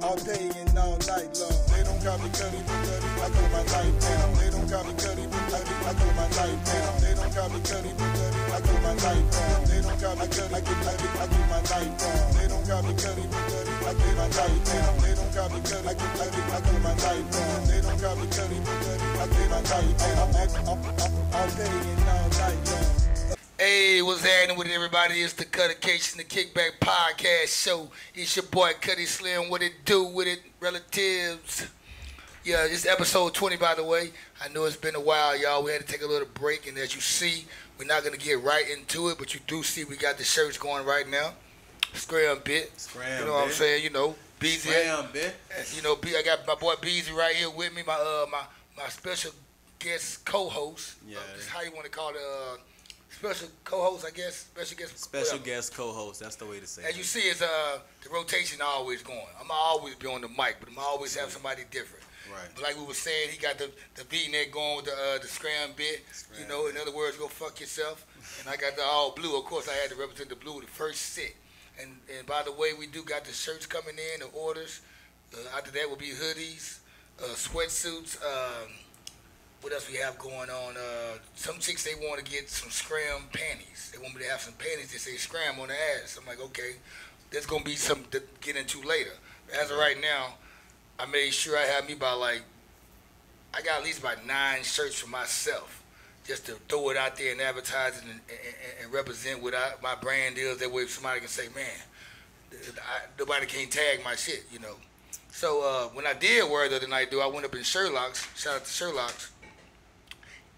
all day and all night long. They don't call me Cuddy, I throw my knife down. They don't call me Cuddy, I throw my knife down. They don't call me Cuddy, I throw my knife down. They don't call me Cuddy, I get my knife down. They don't call me Cuddy, I get my knife down. They don't call me Cuddy, I get my knife down. They don't call me Cuddy, I get my knife down. All day and all night long. Hey, what's happening with everybody? It's the Cuttacation-The Kickback Podcast Show. It's your boy Cuddy Slim. What it do with it, relatives? Yeah, it's episode 20, by the way. I know it's been a while, y'all. We had to take a little break, and as you see, we're not going to get right into it, but you do see we got the shirts going right now. Scram-Bit. You know what I'm saying? You know, Beezy. Scram-Bit. You know, I got my boy Beezy right here with me, my special guest co-host. Yeah. That's how you want to call it. Special co-host, I guess. Special guest co-host. That's the way to say it. As you see, it's the rotation always going. I'm always be on the mic, but I'm always have somebody different. Right. But like we were saying, he got the V-neck going with the Scram-Bit. You know, in other words, go fuck yourself. And I got the all blue. Of course, I had to represent the blue the first set. And by the way, we do got the shirts coming in, the orders. After that will be hoodies, sweatsuits. What else we have going on? Some chicks, they want to get some Scram panties. They want me to have some panties that say Scram on the ass. I'm like, okay, there's going to be something to get into later. As of right now, I made sure I have me I got at least about 9 shirts for myself, just to throw it out there and advertise it and represent what my brand is. That way somebody can say, man, nobody can tag my shit, you know. So when I did wear it the other night, I went up in Sherlock's. Shout out to Sherlock's.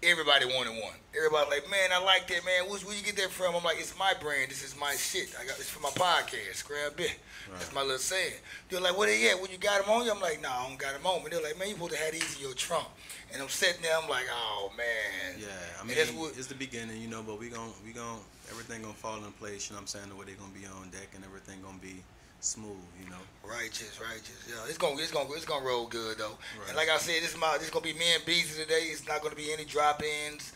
Everybody wanted one. Everybody like, man, I like that, man. Where you get that from? I'm like, it's my brand. This is my shit. It's for my podcast, Scram-Bit. Right. That's my little saying. They're like, where they at? When you got them on you? I'm like, nah, I don't got them on me. They're like, man, you supposed to have these in your trunk. And I'm sitting there, I'm like, oh, man. Yeah, I mean, it's the beginning, you know, but we gon' everything gonna fall in place, you know what I'm saying, the way they gonna be on deck and everything gonna be smooth, you know. Righteous. Yeah, it's gonna roll good though. Right. And like I said, this gonna be me and Beezy today. It's not gonna be any drop-ins.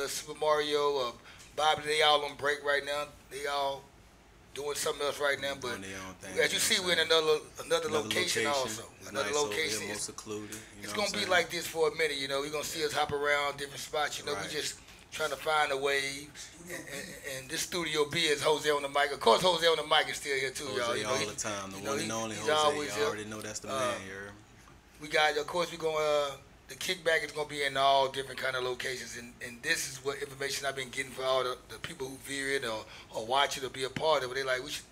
Super Mario, Bobby, they all on break right now. They all doing something else right now. But as you see, we're in another location also. Another location. More secluded. It's gonna be like this for a minute. You know, you're gonna see us hop around different spots. You know, we just trying to find a way, and this Studio B is Jose on the mic. Of course, Jose on the mic is still here too, y'all. Jose all the time, the one and only Jose. You already know that's the man here. We got, of course, the kickback is gonna be in all different kind of locations, and this is what information I've been getting for all the people who view it or watch it or be a part of it. They like, we should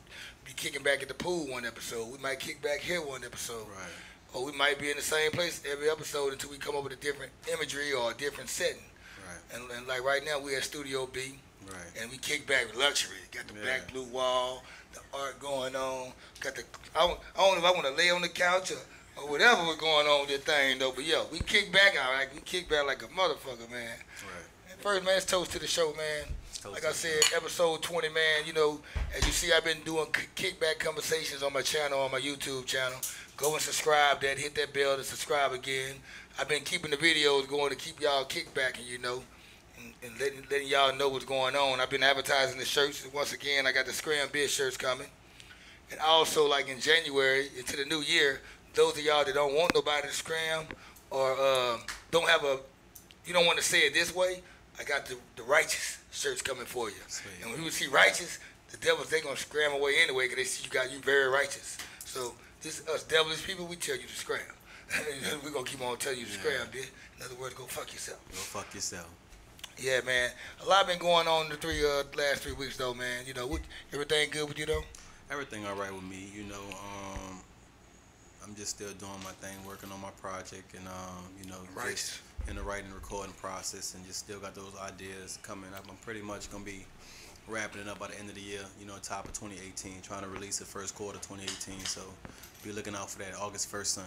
be kicking back at the pool one episode. We might kick back here one episode. Right. Or we might be in the same place every episode until we come up with a different imagery or a different setting. Right. And like right now, we're at Studio B. Right. And we kick back with luxury. Got the black blue wall, the art going on. Got I don't know if I want to lay on the couch or whatever was going on with this thing though. But we kick back all right. We kick back like a motherfucker, man. Right. And first, man, it's toast to the show, man. Like I said, episode 20, man. You know, as you see, I've been doing kickback conversations on my channel, on my YouTube channel. Go and subscribe. Hit that bell to subscribe again. I've been keeping the videos going to keep y'all kickbacking, you know, and letting y'all know what's going on. I've been advertising the shirts. Once again, I got the Scram-Bit shirts coming. And also, like in January, into the new year, those of y'all that don't want nobody to scram or you don't want to say it this way, I got the righteous shirts coming for you. Sweet. And when you see righteous, the devils, they going to scram away anyway because they see you very righteous. So this us devilish people, we tell you to scram. We're going to keep on telling you to scram, bitch. In other words, go fuck yourself. Go fuck yourself. Yeah, man. A lot been going on the last 3 weeks, though, man. You know, everything good with you, though? Everything all right with me, you know. I'm just still doing my thing, working on my project, and, you know, just in the writing and recording process, and just still got those ideas coming up. I'm pretty much going to be wrapping it up by the end of the year, you know, top of 2018, trying to release it first quarter 2018, so be looking out for that August 1st, son.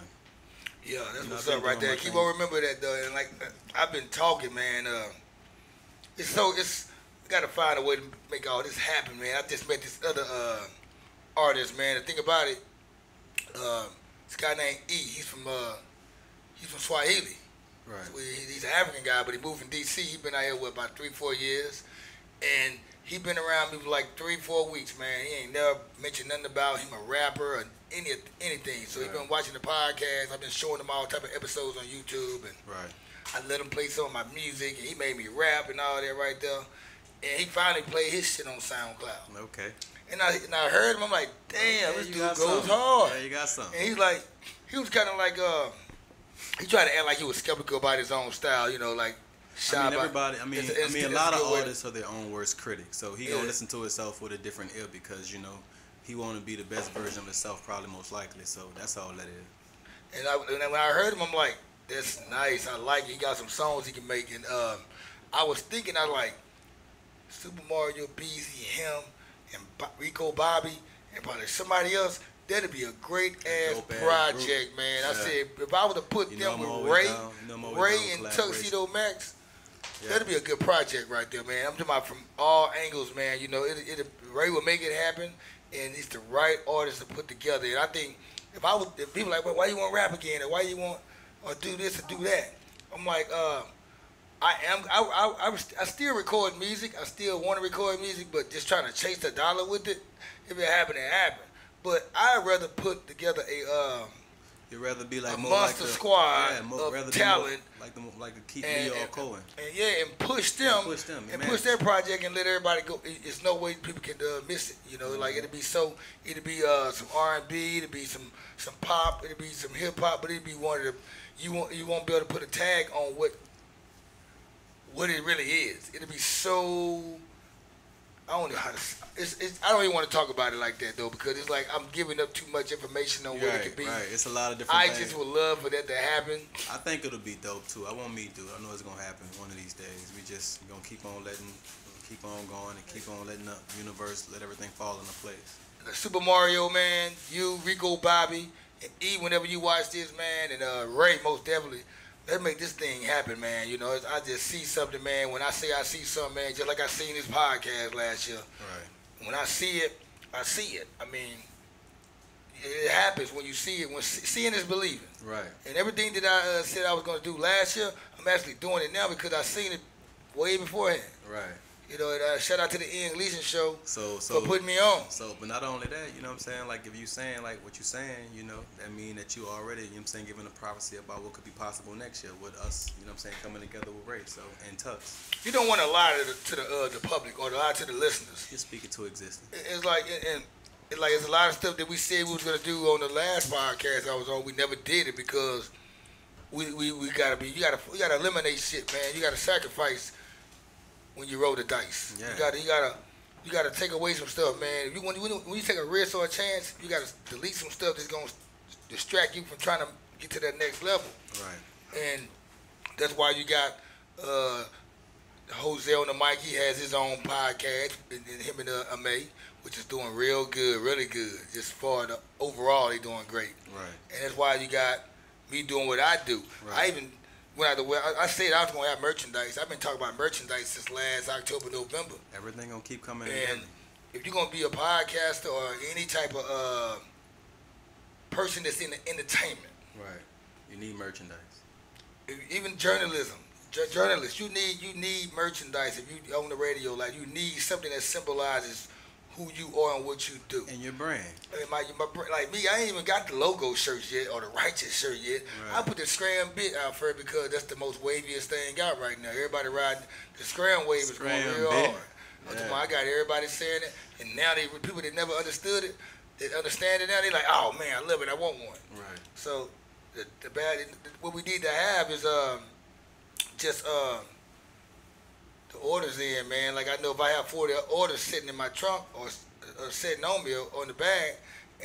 Yeah, that's what's up right there. Keep on remember that though. And like I've been talking, man. We gotta find a way to make all this happen, man. I just met this other artist, man. The thing about it, this guy named E. He's from Swahili. Right. So he's an African guy, but he moved from DC. He's been out here about 3-4 years, and he been around me for like 3-4 weeks, man. He ain't never mentioned nothing about him a rapper or anything. So he been watching the podcast. I've been showing him all type of episodes on YouTube, and I let him play some of my music, and he made me rap and all that right there. And he finally played his shit on SoundCloud. Okay. And I heard him. I'm like, damn, this dude goes hard. Yeah, you got something. And he's like, he was kind of like, he tried to act like he was skeptical about his own style, you know, like. I mean, everybody. I mean, a lot of artists are their own worst critics. So he gonna listen to himself with a different ear because he want to be the best version of himself, probably most likely. So that's all that is. And when I heard him, I'm like, that's nice. I like it. He got some songs he can make. And I was thinking, I like Super Mario, Beezy, him, and Rico Bobby, and probably somebody else. That'd be a great ass project, man. I said if I would have put them with Ray and Tuxedo Max, that'd be a good project right there, man. I'm talking about from all angles, man. You know, Ray will make it happen, and it's the right artist to put together. And I think if people like, well, why you want to rap again, or why you want or do this or do that, I'm like, I still record music. I still want to record music, but just trying to chase the dollar with it. If it happened, it happened. But I'd rather put together you'd rather be like a more monster like squad of talent, like a Keith Lee or Cohen, and push them, and push their project and let everybody go. It's no way people can miss it. You know, like it'll be some R&B, it'll be some pop, it'll be some hip hop, but it'll be one of the you won't be able to put a tag on what it really is. It'll be so. I don't know how to. I don't even want to talk about it like that though, because it's like I'm giving up too much information on what it could be. Right, it's a lot of different things. I just would love for that to happen. I think it'll be dope too. I want me to. I know it's gonna happen one of these days. We just gonna keep on going and keep on letting the universe let everything fall into place. The Super Mario, man, you, Rico Bobby, and E, whenever you watch this, man, and Ray, most definitely. Let's make this thing happen, man. You know, I just see something, man. When I say I see something, man, just like I seen this podcast last year. Right. When I see it, I see it. I mean, it happens when you see it. When seeing is believing. Right. And everything that I said I was going to do last year, I'm actually doing it now because I seen it way beforehand. Right. You know, and shout out to the Ian Gleason show for putting me on. So, but not only that, you know what I'm saying? Like, if you saying, like, what you saying, you know, that mean that you already, you know what I'm saying, giving a prophecy about what could be possible next year with us, you know what I'm saying, coming together with Ray, so, and Tux. You don't want to lie to the public or to lie to the listeners. You're speaking to existence. It's like, it's a lot of stuff that we said we was going to do on the last podcast I was on. We never did it because we got to you got to eliminate shit, man. You got to sacrifice when you roll the dice. Yeah. You gotta take away some stuff, man. When you take a risk or a chance, you gotta delete some stuff that's gonna distract you from trying to get to that next level. Right. And that's why you got Jose on the mic. He has his own podcast, and him and Ame, which is doing real good, really good. Just for the overall, they doing great. Right. And that's why you got me doing what I do. Right. I said I was going to have merchandise. I've been talking about merchandise since last October, November. Everything going to keep coming And if you're going to be a podcaster or any type of person that's in the entertainment. Right. You need merchandise. Even journalism. Journalists, you need merchandise. If you own the radio, like you need something that symbolizes who you are and what you do. And your brand. My like me, I ain't even got the logo shirts yet or the righteous shirt yet. Right. I put the Scram bit out for it because that's the most waviest thing out right now. Everybody riding the Scram wave is going real hard. I got everybody saying it, and now people that never understood it, they understand it now. They like, oh man, I love it. I want one. Right. So what we need to have is just the orders in, man. Like I know if I have 40 orders sitting in my trunk or sitting on me or on the bag,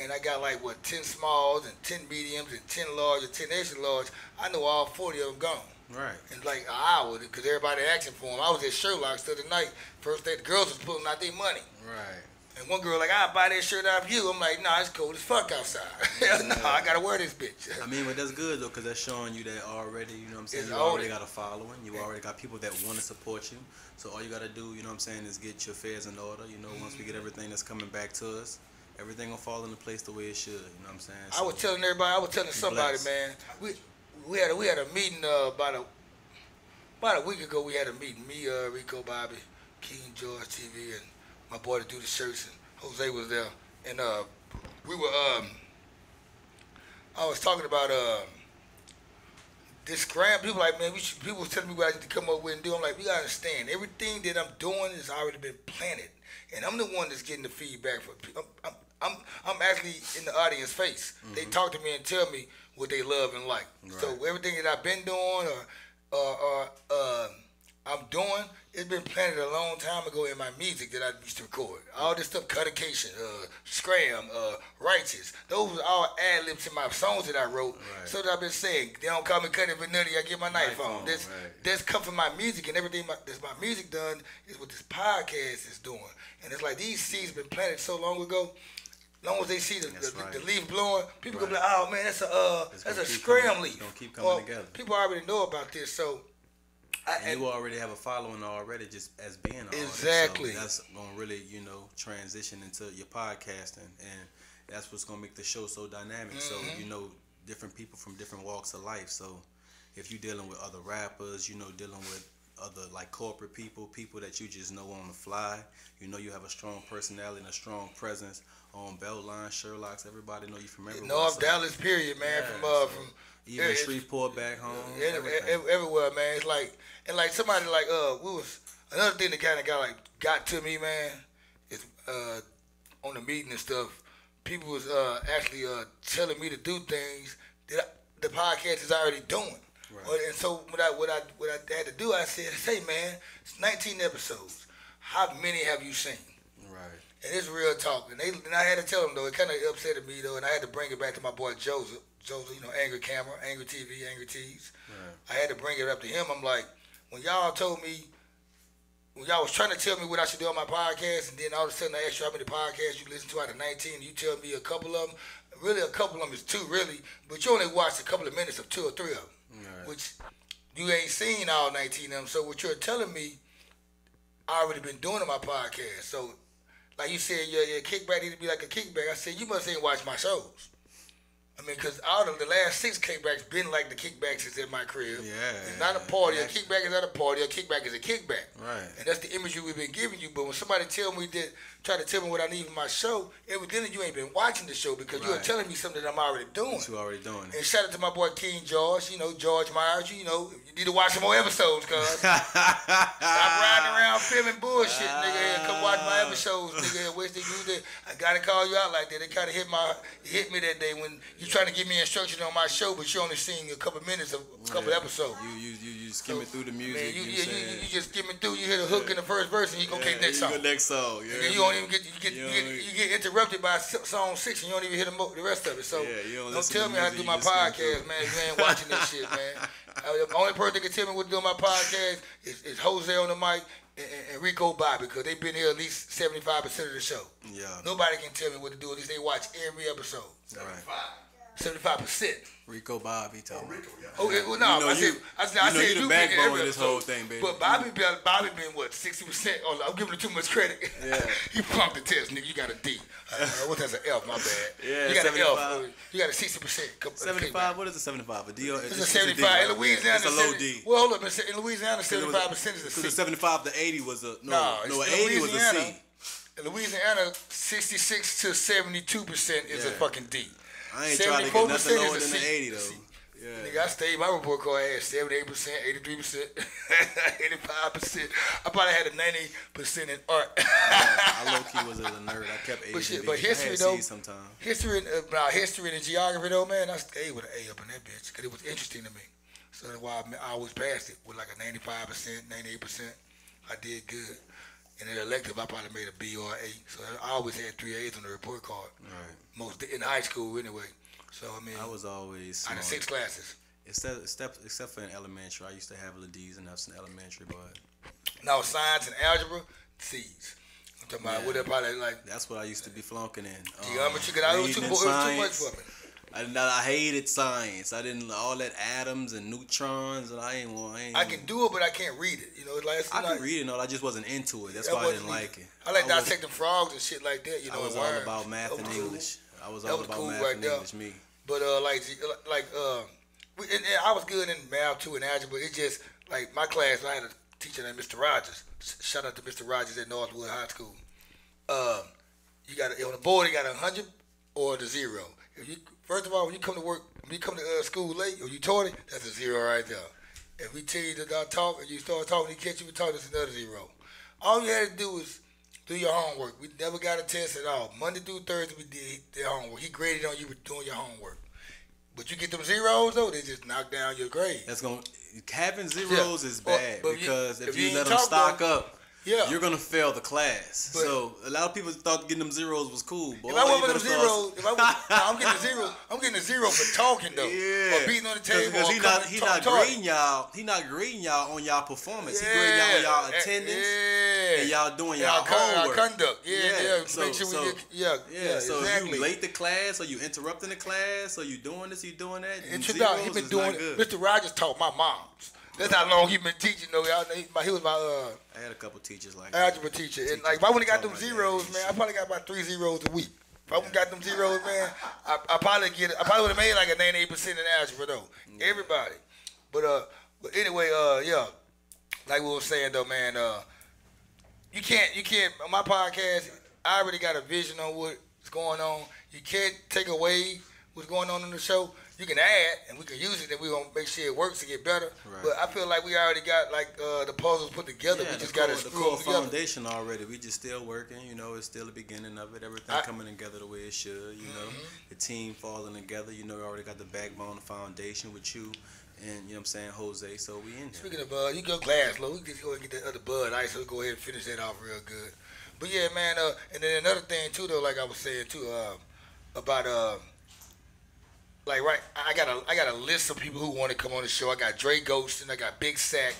and I got like 10 smalls and 10 mediums and 10 large and 10 extra large, I know all 40 of them gone. Right. In like an hour because everybody asking for them. I was at Sherlock's the other night. First day the girls was pulling out their money. Right. And one girl like, I'll buy that shirt off you. I'm like, nah, it's cold as fuck outside. No, I gotta wear this bitch. I mean, but that's good though, because that's showing you that already, you know what I'm saying, you already got a following. You already got people that want to support you. So all you gotta do, you know what I'm saying, is get your affairs in order. You know, once we get everything that's coming back to us, everything will fall into place the way it should. You know what I'm saying? So, I was telling somebody, man, we had a meeting about a week ago. We had a meeting. Me, Rico, Bobby, King George TV, and my boy to do the shirts, and Jose was there, and we were I was talking about this gram. People like, man, people was telling me what I need to come up with and do. I'm like, we gotta understand, everything that I'm doing has already been planted, and I'm the one that's getting the feedback from people. I'm actually in the audience face. Mm-hmm. They talk to me and tell me what they love and like. Right. So everything that I've been doing or I'm doing, it's been planted a long time ago in my music that I used to record. All this stuff, Cuttacation, Scram, Righteous, those were all ad-libs in my songs that I wrote. Right. So that I've been saying, they don't call me Cutty for nutty, I get my knife on. That's come from my music, and everything that's my music done is what this podcast is doing. And it's like these seeds been planted so long ago. As long as they see the leaf blowing, people gonna be like, oh man, that's a scram leaf. It's gonna keep coming together. People already know about this, so. And you already have a following already just as being an artist. Exactly. So that's going to really, transition into your podcasting. And that's what's going to make the show so dynamic. Mm-hmm. So, different people from different walks of life. So if you're dealing with other rappers, dealing with other like corporate people that you just know on the fly, you have a strong personality and a strong presence on Beltline, Sherlock's, everybody know you from everywhere. North Dallas, period, man. Yeah, from even Shreveport back home. Everywhere, man. It's like, and like somebody like another thing that kind of got to me, man, is on the meeting and stuff. People was actually telling me to do things that the podcast is already doing. Right. And so what I had to do, I said, hey man, it's 19 episodes. How many have you seen? Right. And it's real talk. And I had to tell them though, it kind of upset me though, and I had to bring it back to my boy Joseph, Angry Camera, Angry TV, Angry Tees. Right. I had to bring it up to him. I'm like, when y'all was trying to tell me what I should do on my podcast, and then all of a sudden I asked you how many podcasts you listen to out of 19, and you tell me a couple of them. Really, a couple of them is 2, really, but you only watched a couple of minutes of 2 or 3 of them, right. Which you ain't seen all 19 of them. So what you're telling me, I already been doing on my podcast. So, like you said, your kickback need to be like a kickback. I said, you must ain't watch my shows. I mean, because out of the last 6 kickbacks been like the kickbacks is in my crib. Yeah. It's not a party. A kickback is not a party. A kickback is a kickback. Right. And that's the imagery we've been giving you. But when somebody try to tell me what I need in my show, evidently you ain't been watching the show because you are telling me something that I'm already doing. What you already doing. And shout out to my boy King George, George Myers, you need to watch some more episodes, cuz. Stop riding around filming bullshit, nigga, and come watch my episodes, nigga. Wish they do that. I gotta call you out like that. They kind of hit me that day when you trying to give me instruction on my show, but you only seen a couple minutes of a couple episodes. You skimming through the music. Man, you just skimming through. You hear the hook in the first verse, and you go, okay, next song. Next song. Yeah. You don't even get interrupted by song 6, and you don't even hear the rest of it. So don't tell me how to do my podcast, man. If you ain't watching this shit, man. The only person that can tell me what to do on my podcast is Jose on the mic and Rico Bobby, because they've been here at least 75% of the show. Yeah. Nobody can tell me what to do. At least they watch every episode. 75%. Rico Bobby told me. Okay, well, no, I said you the backbone of this whole thing, baby. But Bobby been what, 60%? Oh, I'm giving him too much credit. Yeah. He pumped the test, nigga. You got a D. What that's an F? My bad. Yeah, you got 75. an F. You got a 60%. 75. What is a 75? A D? It's a 75. In Louisiana, it's a low D. Well, hold up. In Louisiana, 75% is a C. So the 75 to 80 was a no. 80 was a C. In Louisiana, 66 to 72% is a fucking D. I ain't trying to get nothing lower than the 80 though. Yeah. Nigga, I stayed. My report card had 78%, 83%, 85%. I probably had a 90% in art. I low key was a nerd. I kept A. But history though, history and geography though, man, I stayed with an A up in that bitch because it was interesting to me. So that's why I always passed it with like a 95%, 98%. I did good. In the elective, I probably made a B or an A. So I always had 3 A's on the report card. Right. Most in high school anyway. So I mean, I was always smart. Out of 6 classes. Except for in elementary, I used to have little D's and F's in elementary, but no science and algebra, C's. I'm talking about what probably like. That's what I used to be flunking in. Geometry, because it was too much for me. I hated science. I didn't all that atoms and neutrons, and I can do it, but I can't read it. I can read it. No, I just wasn't into it. That's why I didn't like it. I like dissecting frogs and shit like that. I was all about math and English. I was all about math and English. Me. But and I was good in math too and algebra. It just like my class. I had a teacher named Mr. Rogers. Shout out to Mr. Rogers at Northwood High School. You got on the board. You got 100 or the 0. If you first of all, when you come to work, when you come to school late or you tardy, that's a 0 right there. If we tell you to not talk and you start talking, you catch you with talking, that's another 0. All you had to do was do your homework. We never got a test at all. Monday through Thursday, we did their homework. He graded on you for doing your homework. But you get them 0s though, they just knock down your grade. That's going having 0s is bad because if you let them talk stock up, yeah, you're gonna fail the class. But so a lot of people thought getting them 0s was cool. Boy, if I want them 0s, I'm getting a 0. I'm getting a 0 for talking though, yeah, or beating on the table. Because he not grading y'all. He not grading y'all on y'all performance. He grading y'all on y'all attendance and y'all doing y'all homework. Our conduct. Yeah. So, make sure we get, so exactly. if you late the class, or you interrupting the class, or you doing this, you doing that. He been doing it. Mr. Rogers taught my moms. That's how long he been teaching though. He was my I had a couple teachers like algebra teacher, and like if I would've got them 0s, man, I probably got about 3 0s a week. If I would've got them 0s, man, I probably would've made like a 98% in algebra though. Yeah. Everybody, but anyway, yeah, like we were saying though, man, you can't. On my podcast, I already got a vision on what's going on. You can't take away what's going on in the show. You can add, and we can use it, and we're going to make sure it works to get better. Right. But I feel like we already got, like, the puzzles put together. We just got to screw them together. The foundation already. We just still working. You know, it's still the beginning of it. Everything coming together the way it should, you know. The team falling together. You know, we already got the backbone, the foundation with you. And, you know what I'm saying, Jose, so we in here. Speaking of Bud, you go glass, low. We just go and get that other Bud Ice, so we'll go ahead and finish that off real good. But, yeah, man, and then another thing, too, though, like I was saying, too, about, like I got a list of people who want to come on the show. I got Dre Ghostin, I got Big Sack,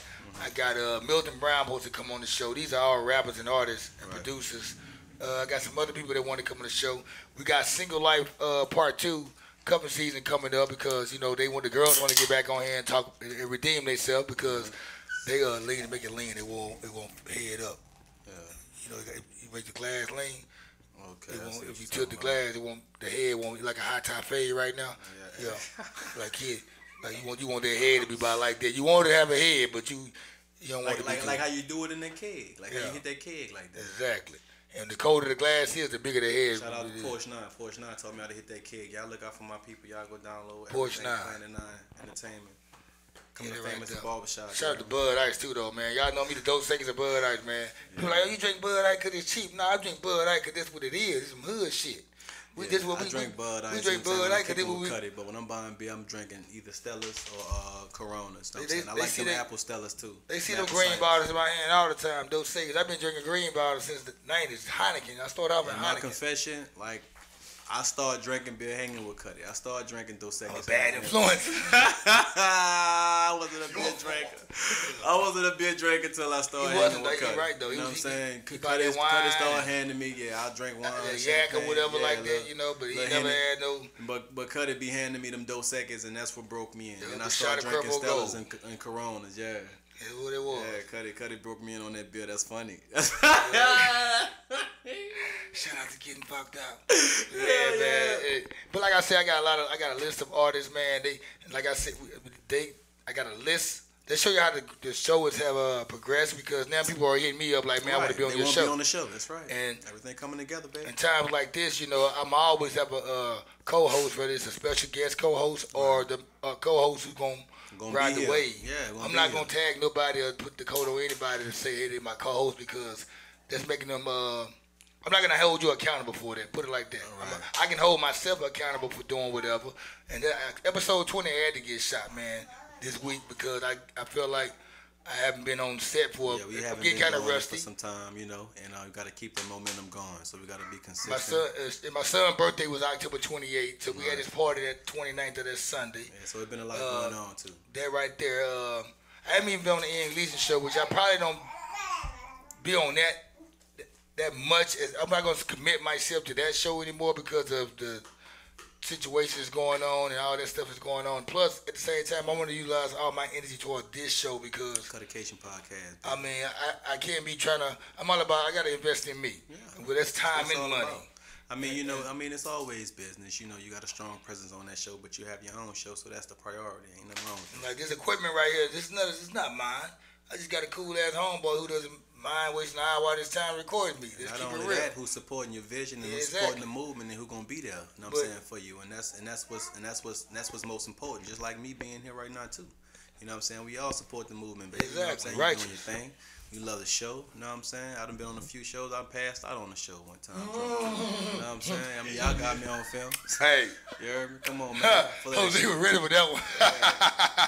I got Milton Brown supposed to come on the show. These are all rappers and artists and producers. I got some other people that want to come on the show. We got Single Life Part 2 cuffing season coming up because the girls want to get back on here and talk and redeem themselves because they lean to make it lean. It won't head up. Yeah. You make the glass lean. Okay, if you tilt the glass, the head won't like a high top fade right now. Yeah. Like you want their head to be about like that. You want it to have a head, but you don't want it to be like how you do it in that keg, how you hit that keg like that. Exactly. And the colder the glass is, the bigger the head. Shout out to Porsche 9. Porsche 9 told me how to hit that keg. Y'all look out for my people. Y'all go download Porsche 9 Entertainment. Coming to Famous Barbershop. Shout out to Bud Ice too, though, man. Y'all know me, the dope seconds of Bud Ice, man. People like, you drink Bud Ice because it's cheap. Nah, I drink Bud Ice because that's what it is. It's some hood shit. I drink Bud Ice. We drink Bud Ice because we cut it. But when I'm buying beer, I'm drinking either Stellas or Coronas. I like them apple Stellas too. They see them green bottles in my hand all the time. Dope seconds. I've been drinking green bottles since the 90s. Heineken. I started off with Heineken. My confession, like, I started drinking beer hanging with Cuddy. I started drinking Dos Equis. Bad influence. I wasn't a beer drinker. I wasn't a beer drinker till I started hanging with Cuddy. Right, though. You know what I'm saying? Cuddy started handing me, I drink wine. Yak or whatever like that, but he never had no. But Cuddy be handing me them Dos Equis, and that's what broke me in. And I started drinking Stellas and Coronas, That's what it was. Yeah, Cuddy broke me in on that beer. That's funny. Shout out to getting fucked up. Man. But like I said, I got a list of artists, man. I got a list. They show you how the show has have progressed because now people are hitting me up like, man, I want to be on your show. Be on the show. That's right. And everything coming together, baby. In times like this, I'm always have a co-host, whether it's a special guest co-host or the co-host who's gonna ride the wave. Yeah, I'm not gonna tag nobody or put the code on anybody to say, hey, they're my co-host because that's making them. I'm not gonna hold you accountable for that. Put it like that. Right. I can hold myself accountable for doing whatever. And that, episode 20 had to get shot, man, this week because I feel like I haven't been on set for. Yeah, we haven't been kind of rusty for some time, and we got to keep the momentum going. So we got to be consistent. My son's birthday was October 28th, so we had this party that 29th of that Sunday. Yeah, so it's been a lot going on too. That right there. I haven't even been on the Ian Gleason show, which I probably don't be on that much. I'm not going to commit myself to that show anymore because of the situations going on and all that stuff is going on. Plus, at the same time, I want to utilize all my energy toward this show because Cuttacation podcast. I mean, I can't be trying to. I'm all about. I got to invest in me. Yeah, well, that's time and money. About. I mean, it's always business. You got a strong presence on that show, but you have your own show, so that's the priority. Ain't nothing wrong with that. Like this equipment right here. This is not mine. I just got a cool ass homeboy who doesn't mind wasting an hour of this time recording me. Let's Not keep only it real. that, who's supporting your vision and Yeah, who's exactly. supporting the movement and who gonna be there. You know what I'm saying, for you, and that's what's most important. Just like me being here right now too. You know what I'm saying? We all support the movement, baby. Exactly. You know what I'm saying? Right. You doing your thing. You love the show. You know what I'm saying? I done been on a few shows. I passed out on the show one time. You know what I'm saying? I mean, y'all got me on film. Hey. You heard me? Come on, man. Jose was ready for that one. Yeah.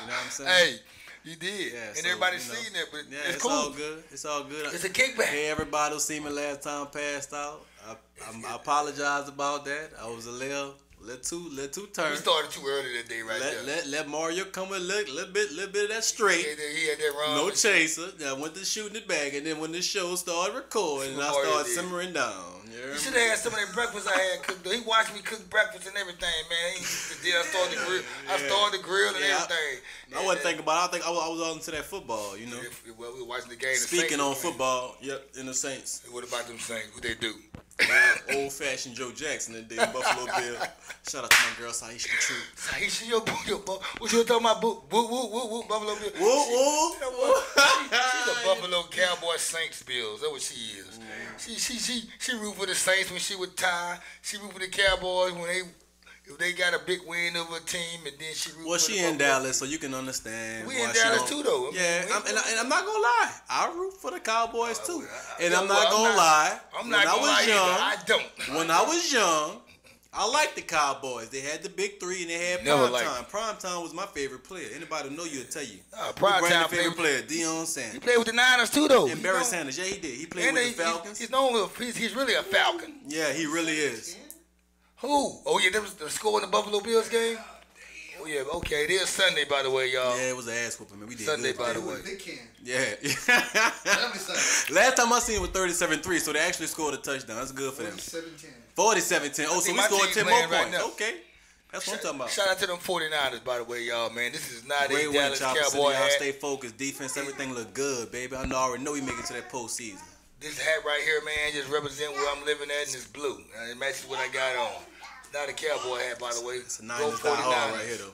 You know what I'm saying? Hey, you did. Yeah, and so, everybody's you know, seen that, but yeah, it's it's cool. all good. It's all good. It's a kickback. Hey, everybody who seen me last time passed out. I apologize about that. I was a little too turned. We started too early that day right there. Let Mario come with a little bit of that straight. He had that wrong. No chaser. I went to shooting it back, and then when the show started recording, and I started simmering down. You should have had some of that breakfast I had cooked. He watched me cook breakfast and everything, man. I started the grill. I started the grill and everything. I wasn't thinking about it. I was all into that football, you know. Well, we were watching the game. Speaking on football, in the Saints. What about them Saints? What they do? Old fashioned Joe Jackson that day in Buffalo Bill. Shout out to my girl Saisha the Truth. Saisha, what you talking about? Woo, Buffalo Bill. Woo. She's a Buffalo Cowboy Saints Bills. That's what she is. She root for the Saints when she with Ty. She root for the Cowboys if they got a big win over a team, and then she root for the Buffalo. She in Dallas, so you can understand. We in Dallas too, though. Yeah, and I'm not gonna lie. I root for the Cowboys too. And I'm not gonna lie. I'm not gonna lie either. I don't. When I was young, I liked the Cowboys. They had the big three and they had Prime Time. Prime Time was my favorite player. Anybody who know you will tell you. Prime Time favorite player, Deion Sanders. He played with the Niners too, though. And Barry Sanders, yeah, he did. He played with the Falcons. He's really a Falcon. Yeah, he really is. Who? Oh yeah, that was the score in the Buffalo Bills game. Oh yeah, okay. It is Sunday, by the way, y'all. Yeah, it was an ass whooping, man. We did Sunday, good. by the way. Yeah. Last time I seen it was 37-3, so they actually scored a touchdown. That's good for them. 47-10. Oh, so we scored 10 more points. Right, okay. That's what I'm talking about. Shout out to them 49ers, by the way, y'all, man. This is not a Dallas Cowboy hat. Y'all stay focused. Defense, everything look good, baby. I already know we make it to that postseason. This hat right here, man, just represent where I'm living at, and it's blue. And it matches what I got on. It's not a Cowboy hat, by the way. It's a Niners die hard right here, though.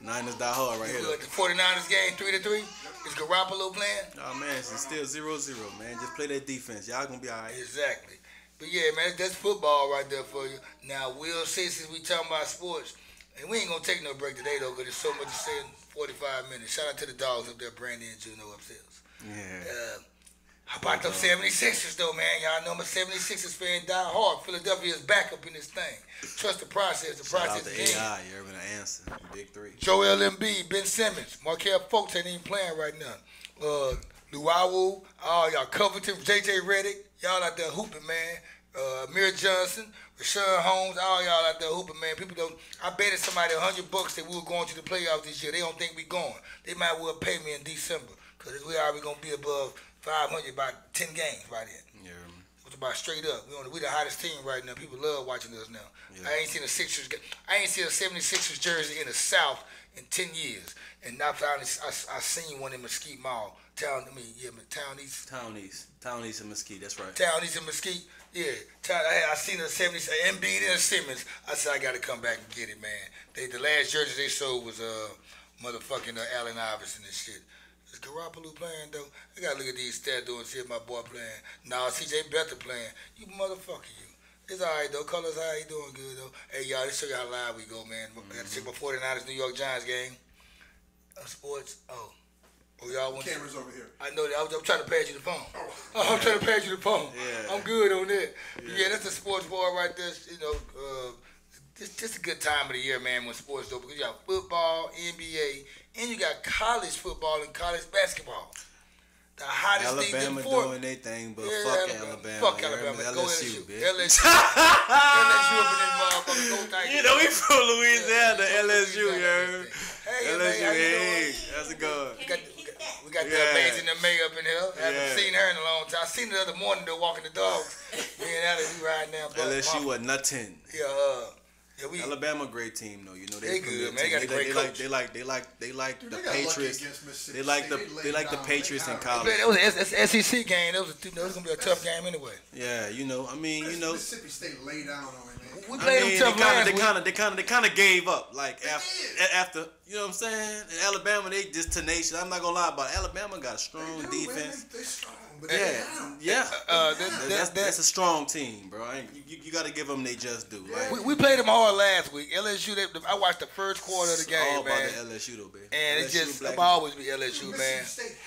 Niners die hard right here, though. The 49ers game 3-3. Is Garoppolo playing? Oh, man, it's still 0-0, man. Just play that defense. Y'all gonna be all right. Exactly. But yeah, man, that's football right there for you. Now, we'll say, since we talking about sports, and we ain't gonna take no break today, though, because there's so much to say in 45 minutes. Shout out to the dogs up there, Brandy and Juno upstairs. Yeah. How about them 76ers, though, man? Y'all know I'm a 76ers fan, die hard. Philadelphia's back up in this thing. Trust the process. The process is AI, you're going to answer. Big three. Joel Embiid, Ben Simmons, Markelle Fultz ain't even playing right now. Luau, all y'all, Covington, J.J. Redick, y'all out there hooping, man. Amir Johnson, Rashawn Holmes, all y'all out there hooping, man. People don't. I betted somebody $100 that we were going to the playoffs this year. They don't think we going. They might well pay me in December, because we already gonna be above 500 by 10 games by then. Yeah. It's about straight up. We the hottest team right now. People love watching us now. Yeah. I ain't seen a 76ers jersey in the South in 10 years. And now finally I seen one in Mesquite Mall. Town East. Town East and Mesquite, that's right. Town East and Mesquite. Yeah. I seen a 70s Embiid and Simmons. I said I gotta come back and get it, man. The last jersey they sold was motherfucking Allen Iverson and shit. Is Garoppolo playing, though? I gotta look at these stats, though, and see if my boy playing. Nah, CJ Better playing. You motherfucker, you. It's all right, though. Colors, how he doing good, though. Hey, y'all, let's show you how live we go, man. I gotta check my 49ers New York Giants game. Sports. Oh, y'all want cameras over here. I know that. I'm trying to pass you the phone. I'm trying to pass you the phone. Yeah. I'm good on that. Yeah, that's the sports bar right there. Just a good time of the year, man, when sports, though, because you got football, NBA, and you got college football and college basketball. The hottest thing in the sport. Alabama doing their thing, but fuck Alabama. Fuck Alabama. Go LSU, bitch. LSU. LSU up in this motherfucker. Go tight. You know we from Louisiana, LSU, you heard? Hey, LSU, hey, how's it going? We got the amazing May up in here. I haven't seen her in a long time. I seen her the other morning, though, walking the dogs. Me and Alex, we riding down. LSU was nothing. Yeah, Alabama, great team though. You know they good, man. They got a great coach. They like the Patriots. They like the Patriots in college. That was an SEC game. That was gonna be a tough game anyway. Yeah, I mean, Mississippi State laid down on it, man. We played them tough last week. They kind of gave up. Like after, you know what I'm saying? In Alabama, they just tenacious. I'm not gonna lie about it. Alabama got a strong defense. They strong, but That's a strong team, bro. You got to give them they just do. Like, we played them hard last week. LSU. I watched the first quarter of the game, all man. about the LSU though, baby. And it just I'm always be LSU, man. Mississippi State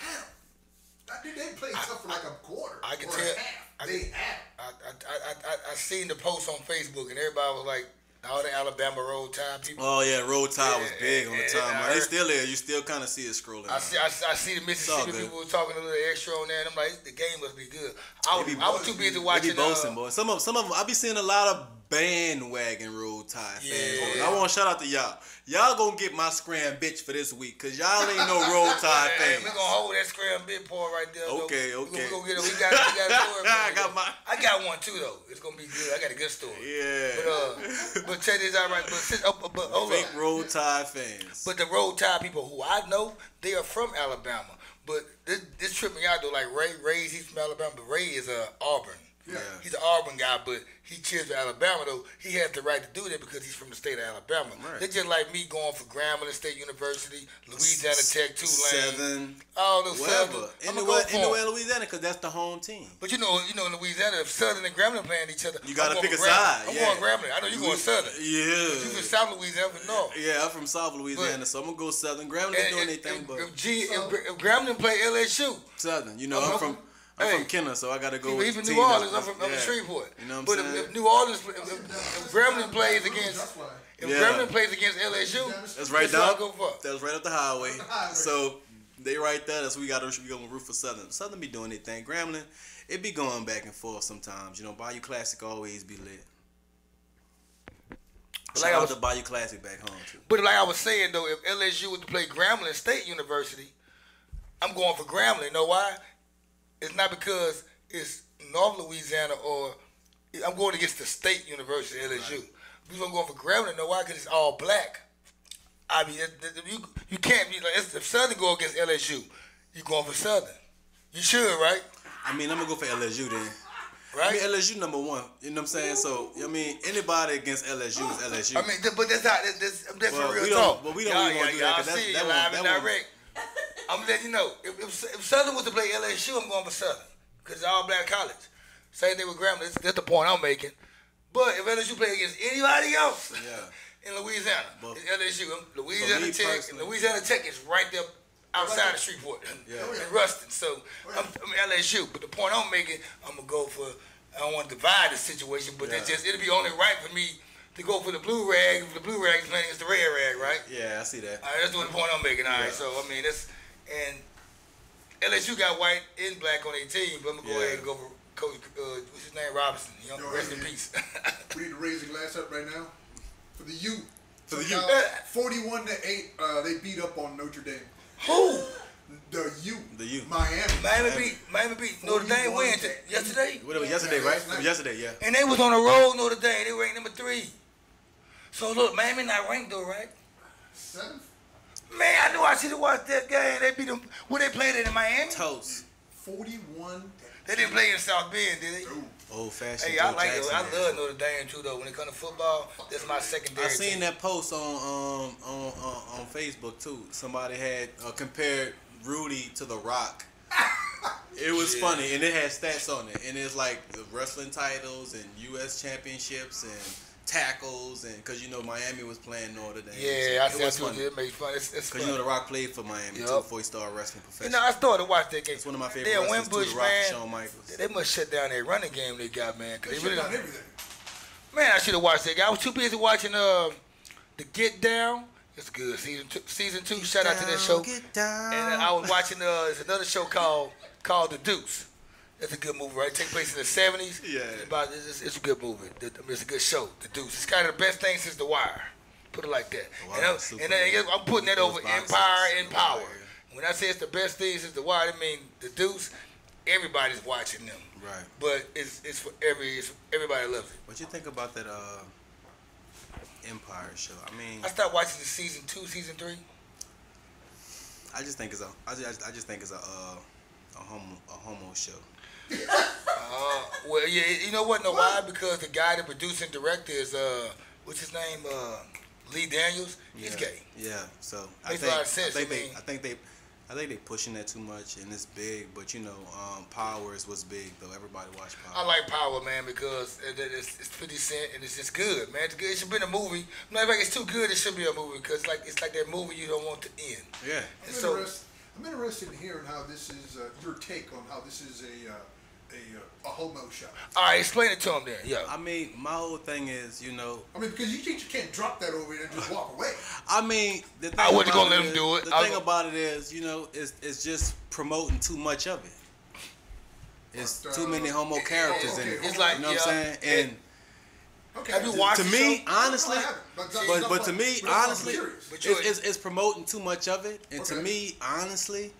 they played tough for like a quarter. I can or tell. a half. I seen the post on Facebook and everybody was like, all the Alabama Roll Tide people. Oh yeah, Roll Tide was big on the timeline. They still there. You still kind of see it scrolling. I see the Mississippi people talking a little extra on there, and I'm like, the game must be good. I was too busy watching. They be boasting, boy. Some of them, I be seeing a lot of bandwagon Roll Tide fans. I want to shout out to y'all. Y'all gonna get my scram bitch for this week, cause y'all ain't no Roll Tide fans. We gonna hold that scram bitch part right there. Okay. We gonna get it. We got a story. I got one too though. It's gonna be good. I got a good story. Yeah. But check this out right. But hold fake up. Roll Tide fans. But the Roll Tide people who I know, they are from Alabama. But this tripped me out though. Like Ray's, he's from Alabama, but Ray is Auburn. Yeah. He's an Auburn guy, but he cheers for Alabama though. He has the right to do that because he's from the state of Alabama. Right. They're just like me going for Grambling State University, Louisiana Tech, Tulane, Southern, all those wherever. Anywhere in Louisiana, because that's the home team. But you know, in Louisiana, if Southern and Grambling playing each other, you gotta pick a Grambling. side. I'm going Grambling. I know you're going Southern. Yeah. But you from South Louisiana, but no. Yeah, I'm from South Louisiana, so I'm gonna go Southern. Grambling ain't doing anything, but if Grambling play LSU, Southern. You know, I'm from Kenner, so I gotta go. He's from New Orleans. I'm from Shreveport. You know what I'm saying? But if New Orleans, if Grambling plays against, Grambling plays against LSU, that's right down. That's right up the highway. So they right there. That's we gonna root for Southern. Southern be doing their thing. Grambling, it be going back and forth sometimes. You know, Bayou Classic always be lit. Shout out to Bayou Classic back home too. But like I was saying though, if LSU was to play Grambling State University, I'm going for Grambling. You know why? It's not because it's North Louisiana or I'm going against the state university, LSU. Right. Because I'm going for Grambling. You know why? Because it's all black. I mean, you can't be like, if Southern go against LSU, you're going for Southern. You should, right? I mean, I'm going to go for LSU then. Right? I mean, LSU number one. You know what I'm saying? So, I mean, anybody against LSU is LSU. I mean, but that's for real talk. But we don't want to do that. Y'all see it live and direct. I'm letting you know, if Southern was to play LSU, I'm going for Southern. Because it's all black college. Same thing with Grambling. That's the point I'm making. But if LSU play against anybody else in Louisiana, it's LSU. Louisiana Tech is right there outside of Shreveport in Ruston. So I'm LSU. But the point I'm making, I'm going to go for, I don't want to divide the situation, but it'll be only right for me to go for the blue rag if the blue rag is playing against the red rag, right? Yeah, I see that. All right, that's the point I'm making. All right, so I mean, and LSU got white and black on their team, but I'm going to go ahead and go for Coach, what's his name, Robinson. Rest in peace. We need to raise the glass up right now for the U. For the U. 41-8, they beat up on Notre Dame. Who? The U. The U. Miami beat Notre Dame when? Yesterday? Whatever, yesterday, right? Yesterday, yeah. And they was on the road, Notre Dame. They ranked number 3. So look, Miami not ranked though, right? 7th. Man, I knew I should have watched that game. They beat them. Where they played it in Miami? Toast. 41. They didn't play in South Bend, did they? Old fashioned. Hey, I like it. I love Notre Dame too, though. When it comes to football, that's my secondary. I seen that post on Facebook too. Somebody had compared Rudy to The Rock. It was funny, and it had stats on it, and it's like the wrestling titles and U.S. championships and tackles, and because Miami was playing Notre Dame. Yeah, so I see. It makes fun. It's because The Rock played for Miami too before he started wrestling professionally. I started to watch that game. It's one of my favorite wrestlers too, The Rock, and Shawn Michaels. They must shut down their running game they got, man. They really done everything. Man, I should have watched that game. I was too busy watching the Get Down. It's good. Season 2. Shout out to that show. Get down. And I was watching it's another show called The Deuce. That's a good movie, right? It takes place in the 70s. Yeah. It's a good movie. It's a good show, The Deuce. It's kind of the best thing since The Wire. Put it like that. I'm putting that over Empire and Power. When I say it's the best thing since The Wire, I mean The Deuce. Everybody's watching them. Right. But it's for everybody loves it. What you think about that Empire show? I mean, I started watching the season 2, season 3. I just think it's a homo show. Well, yeah, you know what? No, why? Because the guy, the producer and director is what's his name? Lee Daniels. He's gay. Yeah. So Makes a lot of sense. I think they pushing that too much, and it's big. But you know, Powers was big though. Everybody watched Powers. I like Power, man, because it's 50 Cent and it's just good, man. It's good. It should be a movie. Matter of fact, it's too good. It should be a movie because it's like that movie you don't want to end. Yeah. I'm interested in hearing how this is your take on how this is a homo shot. All right, explain it to him then. Yeah. I mean, my whole thing is, you know. I mean, because you can't drop that over there and just walk away. I mean, the thing I wasn't gonna let him do it. The thing about it is, you know, it's just promoting too much of it. It's too many homo characters in it. It's like, you know what I'm saying? And have you watched to me, honestly, but to me, honestly, it's promoting too much of it. And to me, honestly,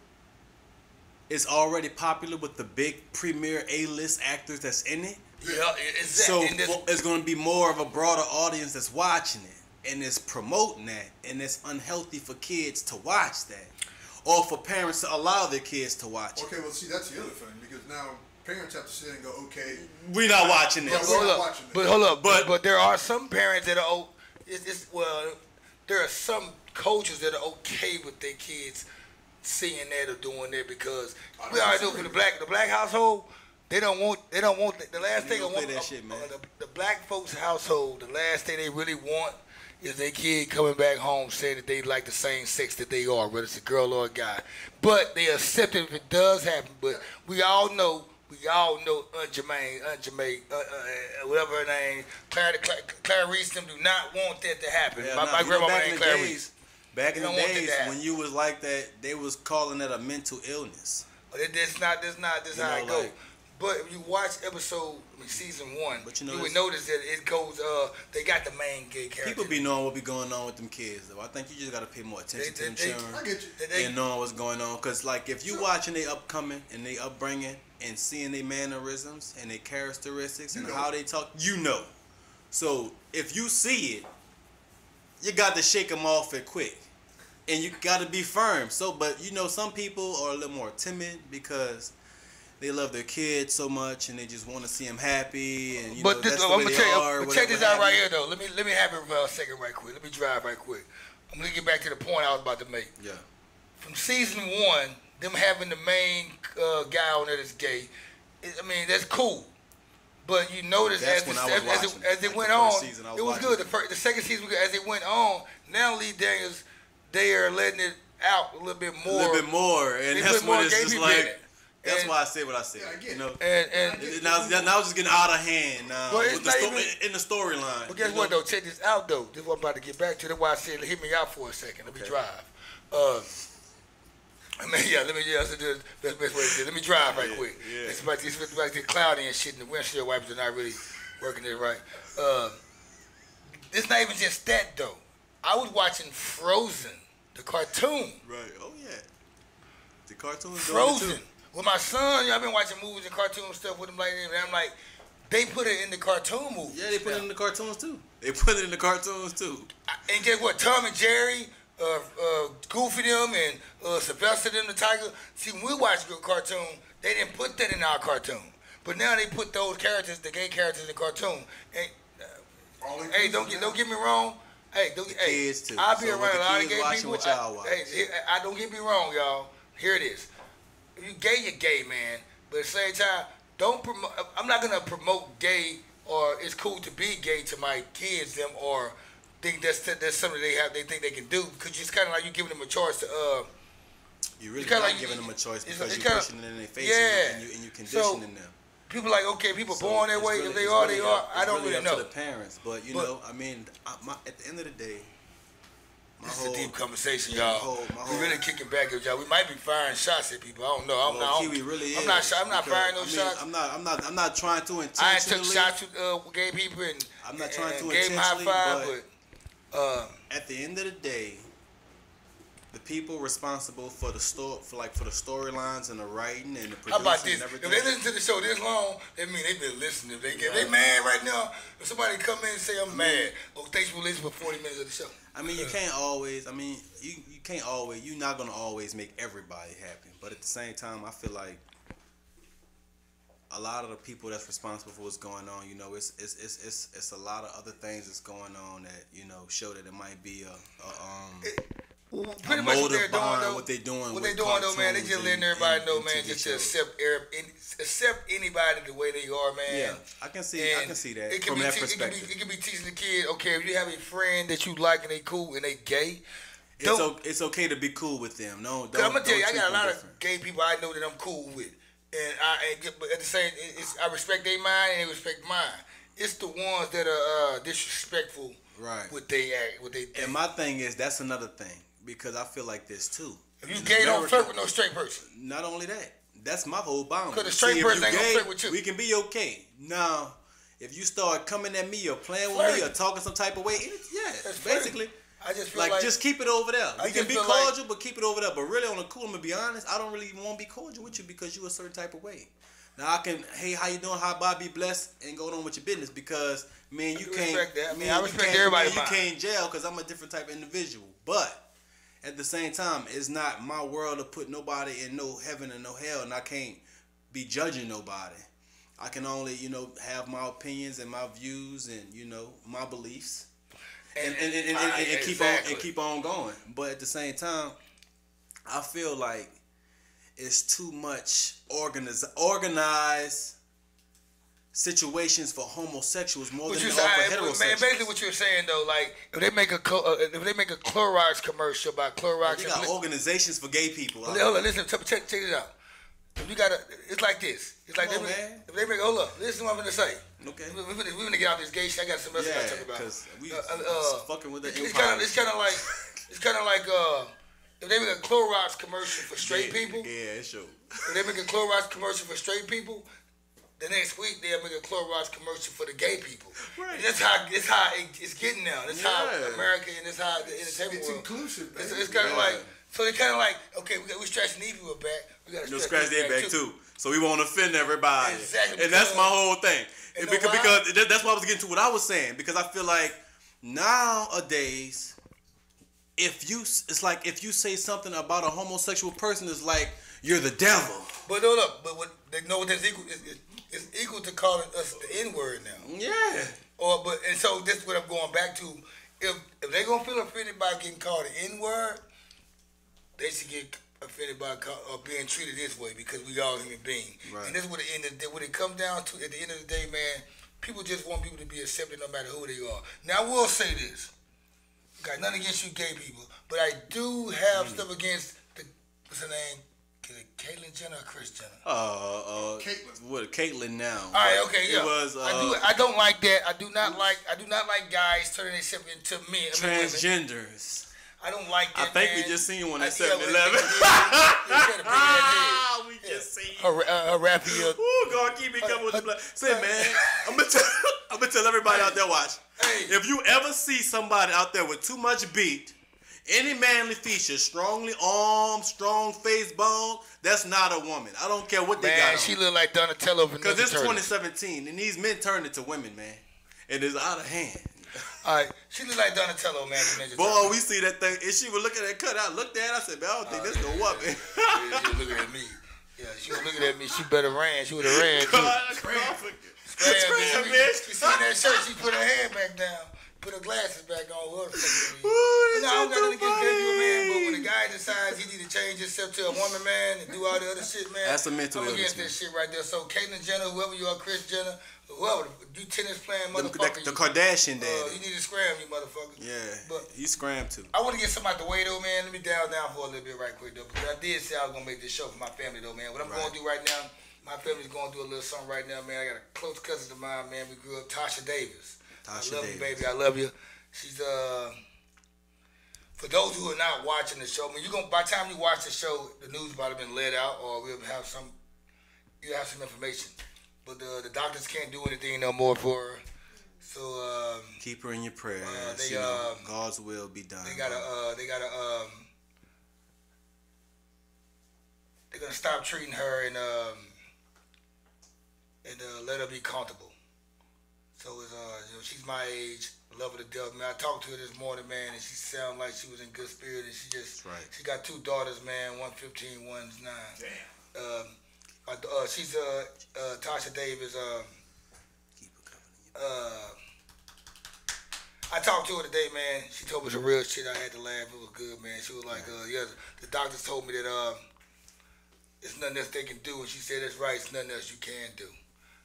it's already popular with the big premier A-list actors that's in it. Yeah, so it's going to be more of a broader audience that's watching it, and it's promoting that, and it's unhealthy for kids to watch that, or for parents to allow their kids to watch it. Okay, well, see, that's the other thing, because now parents have to sit and go, okay, we're not watching this. But hold up, but there are some parents that are there are some coaches that are okay with their kids seeing that or doing that because we already know for the black household, they don't want the last thing the black folks household, the last thing they really want is their kid coming back home saying that they like the same sex that they are, whether it's a girl or a guy. But they accept it if it does happen. But we all know Aunt Jermaine, whatever her name, Clarice, them do not want that to happen. Yeah, my grandmama named Clarice. Back in the days when you was like that, they was calling it a mental illness. But that's not how it goes. But if you watch season 1, but you would notice that it goes. They got the main gay character. People be knowing what be going on with them kids, though. I think you just gotta pay more attention to them children and knowing what's going on. Cause like if you watching they upcoming and they upbringing and seeing their mannerisms and their characteristics and how they talk, you know. So if you see it, you got to shake them off it quick. And you got to be firm. So, but you know, some people are a little more timid because they love their kids so much and they just want to see them happy. And you know, that's the way they are. Check this out right here, though. Let me have it for a second right quick. Let me drive right quick. I'm going to get back to the point I was about to make. Yeah. From season 1, them having the main guy on there that's gay, I mean, that's cool. But you notice as it went on, it was good. The second season, as it went on, now Lee Daniels, they are letting it out a little bit more. A little bit more, and that's what it's just like. That's why I said what I said. Yeah, you know, and now it's just getting out of hand in the storyline. But guess what though? Check this out though. This is what I'm about to get back to. That's why I said hit me out for a second. Let me drive. That's the best way to do it. Let me drive right quick. Yeah. It's about to get cloudy and shit, and the windshield wipers are not really working it right. It's not even just that, though. I was watching Frozen, the cartoon. Right. Oh, yeah. The cartoon is Frozen. With my son, I've been watching movies and cartoon stuff with him like that, and I'm like, they put it in the cartoon movies. Yeah, they put it in the cartoons, too. And guess what? Tom and Jerry, Goofy them and Sylvester them the tiger. See, when we watched a cartoon, they didn't put that in our cartoon. But now they put those characters, the gay characters in the cartoon. And, hey, don't get me wrong. Hey, kids too. I'll be around a lot of gay people. Hey, I don't get me wrong, y'all. Here it is. If you gay, you're gay, man. But at the same time, don't promote. I'm not gonna promote gay or it's cool to be gay to my kids, them or think that's something they think they can do, because it's kind of like you giving them a choice to you really not giving them a choice because you're pushing it in their face and you conditioning them. People like, okay, people born that way, if they are, they are. I don't really know. Up to the parents, but you know, I mean, at the end of the day, this is a deep conversation, y'all. We're really kicking back at y'all. We might be firing shots at people. I don't know. Kiwi really is. I'm not firing no shots. I'm not trying to intentionally. I took shots with gay people and I'm not trying to gave them high five, but at the end of the day, the people responsible for the storylines and the writing and the producing. How about this? And everything. If they listen to the show this long, that mean they've been listening. If they mad right now, if somebody come in and say I'm mad, thanks for listening for 40 minutes of the show. I mean, you can't always. I mean, you can't always. You're not gonna always make everybody happy. But at the same time, I feel like a lot of the people that's responsible for what's going on, you know, it's a lot of other things that's going on that, you know, show that it might be pretty much what they're doing though. What they doing, man. They just letting everybody know, man, just to accept anybody the way they are, man. Yeah, I can see that from that perspective. It can be teaching the kid, okay, if you have a friend that you like and they cool and they gay, it's okay to be cool with them. No, don't. I'm gonna tell you, I got a lot of gay people I know that I'm cool with, but at the same, I respect their mind and they respect mine. It's the ones that are disrespectful, right? What they act, what they think. And my thing is, that's another thing. Because I feel like this too. If you gay, don't flirt with no straight person. Not only that, that's my whole boundary. Because the straight person ain't gonna flirt with you. We can be okay. Now, if you start coming at me or playing with me or talking some type of way, basically. I just feel like just keep it over there. We can be cordial, but keep it over there. But really, on the cool, I'm gonna be honest. I don't really want to be cordial with you because you a certain type of way. Now I can, hey, how you doing? How Bobby, blessed, and going on with your business because man, you can't. Respect that. I mean, I respect everybody. You can't jail because I'm a different type of individual, but. At the same time, it's not my world to put nobody in no heaven and no hell, and I can't be judging nobody. I can only, you know, have my opinions and my views and, you know, my beliefs, and keep on going. But at the same time, I feel like it's too much organized situations for homosexuals more than for heterosexuals. Man, basically what you're saying though, like if they make a Clorox commercial about Clorox, they got organizations for gay people. Hold on, listen, check this out. If you gotta, it's like this. It's like if they make. Hold up, listen what I'm gonna say. Okay. We're gonna get out this gay shit. I got something else I gotta talk about. Because we fucking with the empire. It's kind of like if they make a Clorox commercial for straight people. Yeah, it's true. If they make a Clorox commercial for straight people. The next week they'll make a Clorox commercial for the gay people. Right. That's how it's getting now. That's how America and that's how the entertainment world. It's inclusive. It's kind of like so. They kind of like okay, we're stretching these people back. We got to scratch their back too. So we won't offend everybody. Exactly. And that's my whole thing. Because that's why I was getting to what I was saying. Because I feel like nowadays, if you say something about a homosexual person, it's like you're the devil. But hold up. But what they know what that's equal. It's equal to calling us the N-word now. Yeah. And so this is what I'm going back to. If they're gonna feel offended by getting called the N-word, they should get offended by being treated this way because we all human beings. Right. And this is what what it comes down to at the end of the day, man. People just want people to be accepted no matter who they are. Now I will say this. Got nothing against you gay people, but I do have stuff against what's her name? Caitlyn Jenner or Kris Jenner? Caitlyn. What? Caitlyn now. All right, okay, yeah. It was. I don't like that. I do not like guys turning themselves into men. Transgenders. I don't like that. I think we just seen one at 7-Eleven. We just seen her rapier. Ooh, God, keep me coming with the blood. Say, man, I'm gonna tell everybody out there, watch. Hey. If you ever see somebody out there with too much beat. Any manly feature, strongly armed, strong face bone, that's not a woman. I don't care what they got on. She look like Donatello from because it's 2017, and these men turned into women, man. It is out of hand. All right, she look like Donatello, man. Boy, we see that thing. And she was looking at that cut. I looked at it. I said, man, I don't think that's no woman. She was looking at me. Yeah, she was looking at me. She better ran. She would have ran. Scram, bitch. You see that shirt? She put her hand back down. Put her glasses back on. What the fuck I don't got nothing against gay people, man. But when a guy decides he need to change himself to a woman, man, and do all the other shit, man, that's a mental illness. I'm against that shit right there. So Caitlyn Jenner, whoever you are, Kris Jenner, whoever, you tennis playing motherfucker. The Kardashian daddy. You need to scram, you motherfucker. Yeah, but he scrammed too. I want to get something out the way though, man. Let me down for a little bit right quick though, because I did say I was gonna make this show for my family though, man. What I'm going to do right now, my family's going to do a little something right now, man. I got a close cousin of mine, man. We grew up, Tasha Davis. I love you, baby. I love you. She's for those who are not watching the show, I mean, by the time you watch the show, the news might have been let out, or you'll have some information. But the doctors can't do anything no more for her. So keep her in your prayers. God's will be done. They're gonna stop treating her and let her be comfortable. So it's she's my age. Love her to death, man. I talked to her this morning, man, and she sounded like she was in good spirit, and she got 2 daughters, man. One's 15, one's 9. Damn. She's Tasha Davis. Keep her coming. I talked to her today, man. She told me some real shit. I had to laugh. It was good, man. She was like, yeah, the doctors told me that there's nothing else they can do. And she said, that's right. It's nothing else you can do.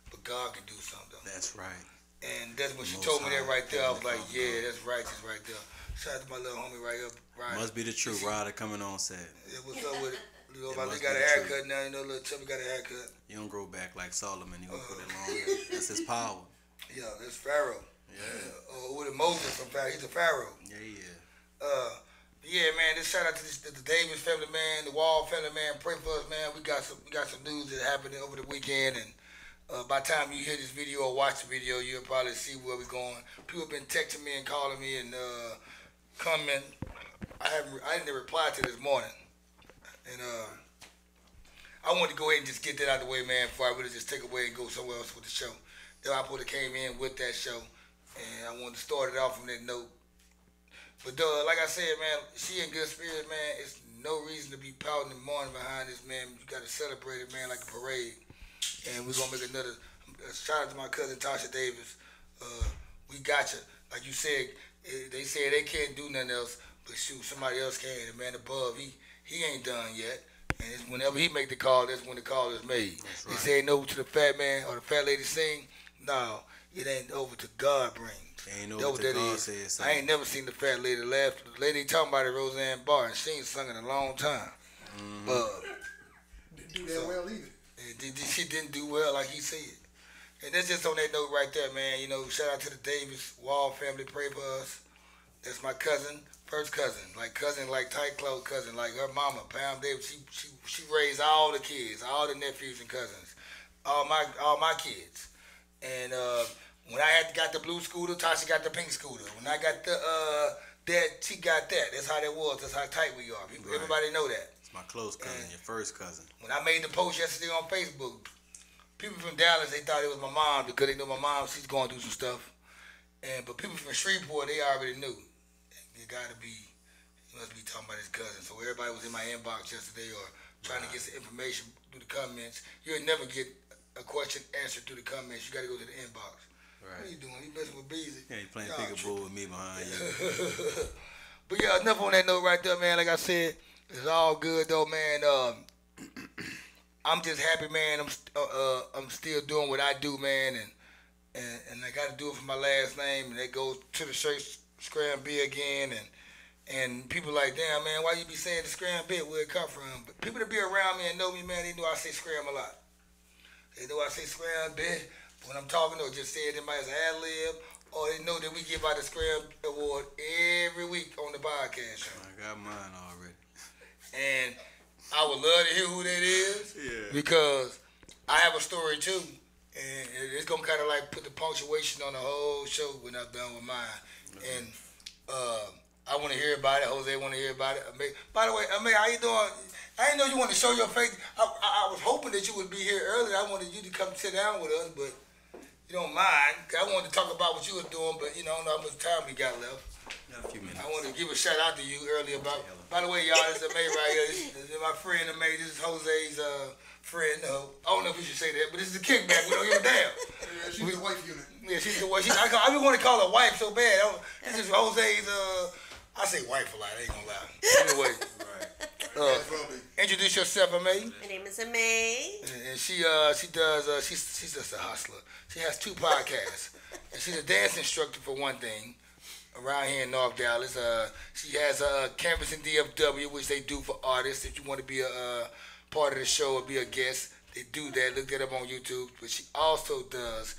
But God can do something. That's right. And that's when she told me that right there. I was like, yeah, that's righteous right there. Shout out to my little homie right up. Ryder. Must be the truth. Ryder coming on set. Yeah, what's up with it? You know, my got a haircut now. You know, little chubby got a haircut. You don't grow back like Solomon. You gonna put it long. That's his power. Yeah, that's Pharaoh. Yeah. With Moses from Pharaoh. He's a Pharaoh. Yeah, Yeah, man. This shout out to the Davis family, man. The Wall family, man. Pray for us, man. We got some news that happened over the weekend, and by the time you hear this video or watch the video, you'll probably see where we're going. People have been texting me and calling me and commenting. I didn't reply to this morning, and I wanted to go ahead and just get that out of the way, man, before I really just take away and go somewhere else with the show. Then I put it came in with that show, and I wanted to start it off on that note. But like I said, man, she in good spirits, man. It's no reason to be pouting and mourning behind this, man. You got to celebrate it, man, like a parade. And we're going to make another shout out to my cousin Tasha Davis. We got you. Like you said, they said they can't do nothing else, but shoot, somebody else can. The man above, he ain't done yet. And it's whenever he make the call, that's when the call is made. That's right. They say no to the fat man or the fat lady sing. No, it ain't over to God brings. Ain't over to God says something. I ain't never seen the fat lady laugh. The lady talking about it, Roseanne Barr, and she ain't sung in a long time. Didn't do that well either. She didn't do well like he said. And that's just on that note right there, man. You know, shout out to the Davis Wall family. Pray for us. That's my cousin, first cousin, like tight clothes cousin, like her mama, Pam Davis. She raised all the kids, all the nephews and cousins, all my kids. And when I got the blue scooter, Tasha got the pink scooter. When I got that, she got that. That's how that was. That's how tight we are. People, right. Everybody know that. It's my close cousin, your first cousin. When I made the post yesterday on Facebook, people from Dallas, they thought it was my mom because they knew my mom, she's going through some stuff. But people from Shreveport, they already knew. It gotta be, he must be talking about his cousin. So everybody was in my inbox yesterday or trying to get some information through the comments. You'll never get a question answered through the comments. You gotta go to the inbox. Right. What are you doing? You messing with Beezy? Yeah, you playing peekaboo with me behind you. But yeah, enough on that note right there, man. Like I said, it's all good though, man. I'm just happy, man. I'm still doing what I do, man, and I got to do it for my last name, and that goes to the church Scram-B again, and people like, damn, man, why you be saying the Scram-B? Where it come from? But people that be around me and know me, man, they know I say Scram a lot. They know I say Scram-B. When I'm talking, or just say it in my ad-lib, or they know that we give out the Scram Award every week on the podcast show. I got mine already. And I would love to hear who that is. Yeah. Because I have a story too. And it's going to kind of like put the punctuation on the whole show when I'm done with mine. Okay. And I want to hear about it. Jose want to hear about it. By the way, how you doing? I didn't know you wanted to show your face. I was hoping that you would be here earlier. I wanted you to come sit down with us, but you don't mind. I wanted to talk about what you were doing, but you know, I don't know how much time we got left. Got a few minutes. I want to give a shout out to you earlier about. By the way, y'all, this is May right here. This is my friend May. This is Jose's friend. I don't know if we should say that, but this is the kickback. We don't give a damn. Yeah, she's the wife unit. Yeah, she's the wife. I been want to call her wife so bad. This is Jose's. I say wife a lot. I ain't gonna lie. Anyway, right. Introduce yourself, May. My name is May. And she does. She's just a hustler. She has 2 podcasts, and she's a dance instructor for one thing. Around here in North Dallas, she has a Campus in DFW, which they do for artists. If you want to be a part of the show or be a guest, they do that. Look that up on YouTube. But she also does,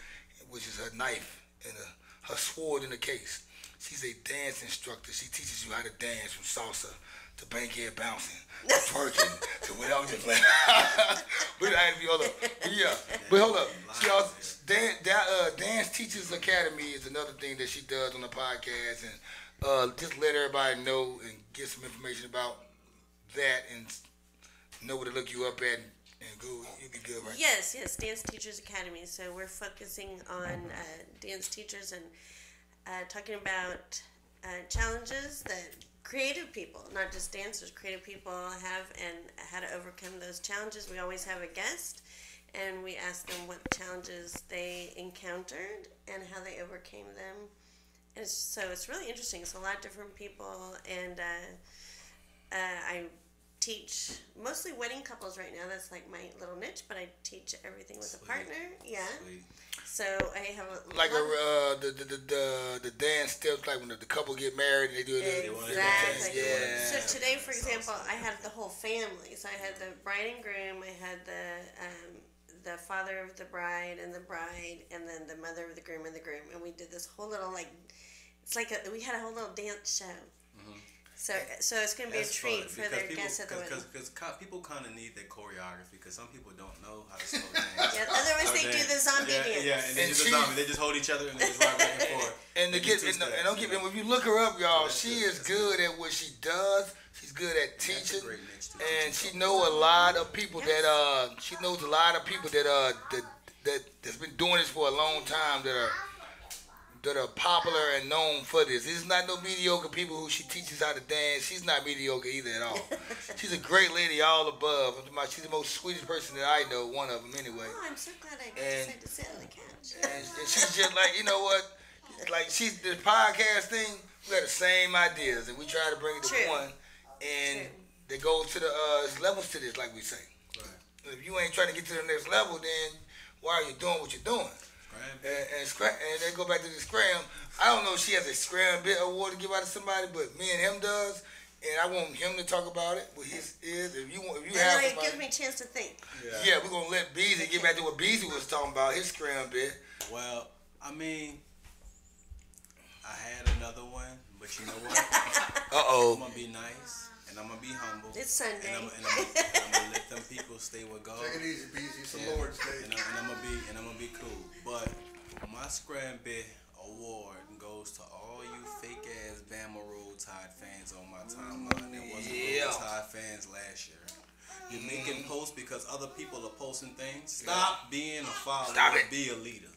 which is her knife and her sword in the case. She's a dance instructor. She teaches you how to dance from salsa to bankhead bouncing, to twerking, to whatever. Just like, but I had to be hold up. But yeah, but hold up. She also Dance Teachers Academy is another thing that she does on the podcast, and just let everybody know and get some information about that and know where to look you up at and go. You'll be good, right? Yes, Dance Teachers Academy. So we're focusing on dance teachers and talking about challenges that creative people, not just dancers. Creative people have and how to overcome those challenges. We always have a guest, and we ask them what challenges they encountered and how they overcame them. And it's really interesting. It's a lot of different people, and I teach mostly wedding couples right now. That's like my little niche, but I teach everything with a partner. Yeah. Sweet. So I have the dance steps, like when the couple get married and they do it. Exactly. Yeah. So today, for example, I had the whole family. So I had the bride and groom. I had the father of the bride, and then the mother of the groom and the groom, and we did this whole little we had a whole little dance show. Mm-hmm. So it's going to be a treat for their guests at the wedding. Because people kind of need that choreography, because some people don't know how to slow dance. Yeah, otherwise they do the zombie dance. Yeah, and they just zombie. They just hold each other and they just rock back and forth. And don't get me. When you look her up, y'all, she is good at what she does. She's good at teaching, and she knows a lot of people that that's been doing this for a long time that are popular and known for this. This is not no mediocre people who she teaches how to dance. She's not mediocre either at all. She's a great lady all above. She's the most sweetest person that I know, one of them anyway. Oh, I'm so glad I decided to sit on the couch. And she's just like, you know what? Like, the podcast thing, we got the same ideas, and we try to bring it to one. And they go to the levels to this, like we say. Right. If you ain't trying to get to the next level, then why are you doing what you're doing? And they go back to the scram. I don't know if she has a scram bit award to give out to somebody, but me and him does, and I want him to talk about it. What his is, if you have somebody, it gives me a chance to think. Yeah, we're gonna let Beezy get back to what Beezy was talking about, his scram bit. Well, I mean, I had another one, but you know what? I'm gonna be nice. And I'm gonna be humble. It's Sunday. And I'm gonna let them people stay with God. Take it easy, Beezy. It's the Lord's Day. And I'm gonna be cool. But my Scram Bit award goes to all you fake ass Bama Roll Tide fans on my timeline. There wasn't Roll Tide fans last year. You're making posts because other people are posting things. Stop being a follower. Be a leader.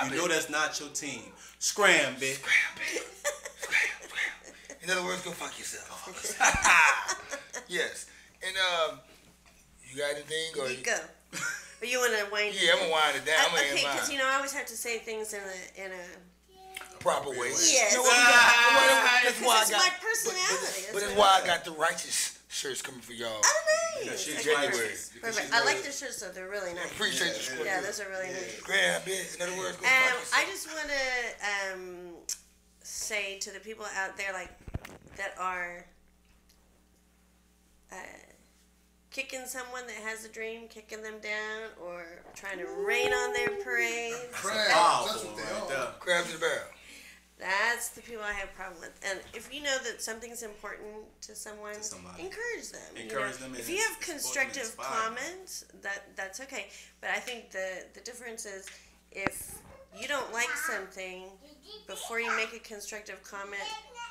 You know that's not your team. Scram Bit. In other words, go fuck yourself. Yes. And you got anything? Or you go. But you want to wind it down? I'm going to wind it down. Okay, because I always have to say things in a proper way. Yes. That's why it's my personality. But that's why I got the righteous shirts coming for y'all. Oh, nice. She's January. Perfect. I like the shirts, though. They're really nice. I appreciate the script. Yeah, those are really nice. Grab it. In other words, go fuck yourself. I just want to say to the people out there that are kicking someone that has a dream, kicking them down, or trying to rain on their parade. Crabs, that's what they are. Crabs in the barrel. That's the people I have a problem with. And if you know that something's important to someone, encourage them. Encourage them. If you have constructive comments, that's okay. But I think the difference is if you don't like something, before you make a constructive comment,